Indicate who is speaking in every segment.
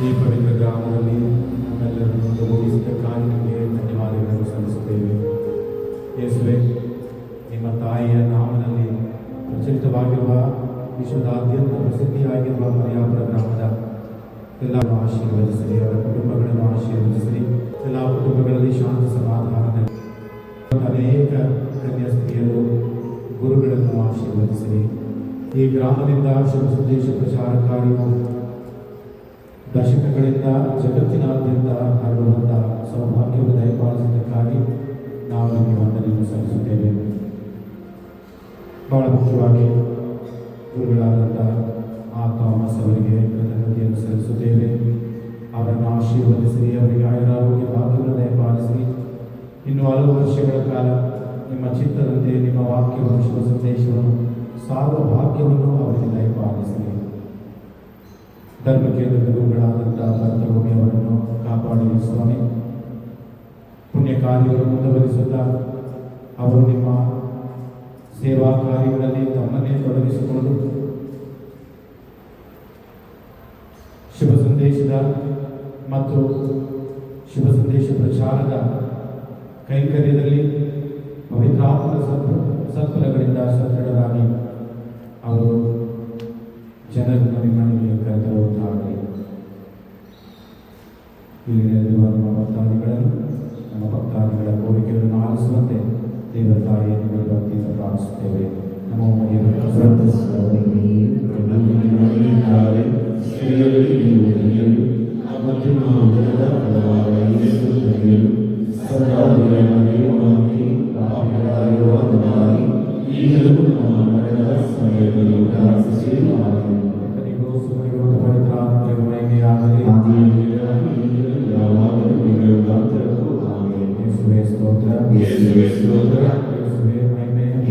Speaker 1: ಈ ಪವಿತ್ರ ಗ್ರಾಮದಲ್ಲಿ ನಮ್ಮೆಲ್ಲರನ್ನು ಒದಗಿಸಿದ್ದಕ್ಕಾಗಿ ನಿಮಗೆ ಧನ್ಯವಾದಗಳನ್ನು ಸಲ್ಲಿಸುತ್ತೇವೆ. ಯೇಸುವೆ, ನಿಮ್ಮ ತಾಯಿಯ ನಾಮದಲ್ಲಿ ಪ್ರಚಲಿತವಾಗಿರುವ ವಿಶ್ವದಾದ್ಯಂತ ಪ್ರಸಿದ್ಧಿಯಾಗಿರುವ ಮರಿಯಾಪುರ ಗ್ರಾಮದ ಎಲ್ಲರನ್ನು ಆಶೀರ್ವದಿಸಿರಿ, ಅವರ ಕುಟುಂಬಗಳನ್ನು ಆಶೀರ್ವದಿಸಿರಿ. ಎಲ್ಲ ಕುಟುಂಬಗಳಲ್ಲಿ ಶಾಂತಿ ಸಮಾಧಾನ. ಅನೇಕ ಕನ್ಯಾ ಸ್ತ್ರೀಯರು ಗುರುಗಳನ್ನು ಆಶೀರ್ವದಿಸಿರಿ. ಈ ಗ್ರಾಮದಿಂದ ಶುಭ ಸಂದೇಶ ಪ್ರಚಾರ ಕಾರ್ಯವು ದಶಕಗಳಿಂದ ಜಗತ್ತಿನಾದ್ಯಂತ ಹರಡುವಂಥ ಸೌಭಾಗ್ಯವನ್ನು ದಯಪಾಲಿಸಿದ್ದಕ್ಕಾಗಿ ನಾವು ನಿಮಗೆ ವಂದನೆಯನ್ನು ಸಲ್ಲಿಸುತ್ತೇವೆ. ಬಹಳ ಮುಖ್ಯವಾಗಿ ಗುರುಗಳಾದಂಥ ಥಾಮಸ್ ಅವರಿಗೆ ಕೃತಜ್ಞತೆಯನ್ನು ಸಲ್ಲಿಸುತ್ತೇವೆ. ಅವರನ್ನು ಆಶೀರ್ವದಿಸಿರಿ, ಅವರಿಗೆ ಆಯುರಾರೋಗ್ಯ ಭಾಗ್ಯವನ್ನು ದಯಪಾಲಿಸಿರಿ. ಇನ್ನು ಹಲವು ವರ್ಷಗಳ ಕಾಲ ನಿಮ್ಮ ಚಿತ್ತದಂತೆ ನಿಮ್ಮ ವಾಕ್ಯವನ್ನು, ಶುಭ ಸಂದೇಶವನ್ನು, ಸಾರ್ವ ಭಾಗ್ಯವನ್ನು ಅವರಿಗೆ ದಯಪಾಲಿಸಿರಿ. ಧರ್ಮಕೇಂದ್ರದ ಗುರುಗಳಾದಂಥ ಭರ್ತರೋಮಿ ಅವರನ್ನು ಕಾಪಾಡಿರಿ ಸ್ವಾಮಿ. ಪುಣ್ಯ ಕಾರ್ಯಗಳನ್ನು ಮುಂದುವರಿಸುತ್ತಾ ಅವರು ನಿಮ್ಮ ಸೇವಾ ಕಾರ್ಯಗಳಲ್ಲಿ ತಮ್ಮನ್ನೇ ತೊಡಗಿಸಿಕೊಂಡು ಶುಭ ಸಂದೇಶದ ಮತ್ತು ಶುಭ ಸಂದೇಶ ಪ್ರಚಾರದ ಕೈಂಕರ್ಯದಲ್ಲಿ ಪವಿತ್ರಾತ್ಮನ ಸತ್ಫಲಗಳಿಂದ ಸದೃಢರಾಗಿ ಅವರು ಜನರನ್ನು ನಿಮ್ಮನಿಗೆ ಕರೆತರುತ್ತಾಗಲಿ. ಇಲ್ಲಿ ನೆರೆದಿರುವ ನಮ್ಮ ಭಕ್ತಾದಿಗಳ ಕೋರಿಕೆಗಳನ್ನು ಆಲಿಸುವಂತೆ ದೇವರ ತಾಯಿಯ ನಿಮಗೆ ಭಕ್ತಿಯಿಂದ ಪ್ರಾರ್ಥಿಸುತ್ತೇವೆ. ನಮೋ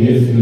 Speaker 2: Yes,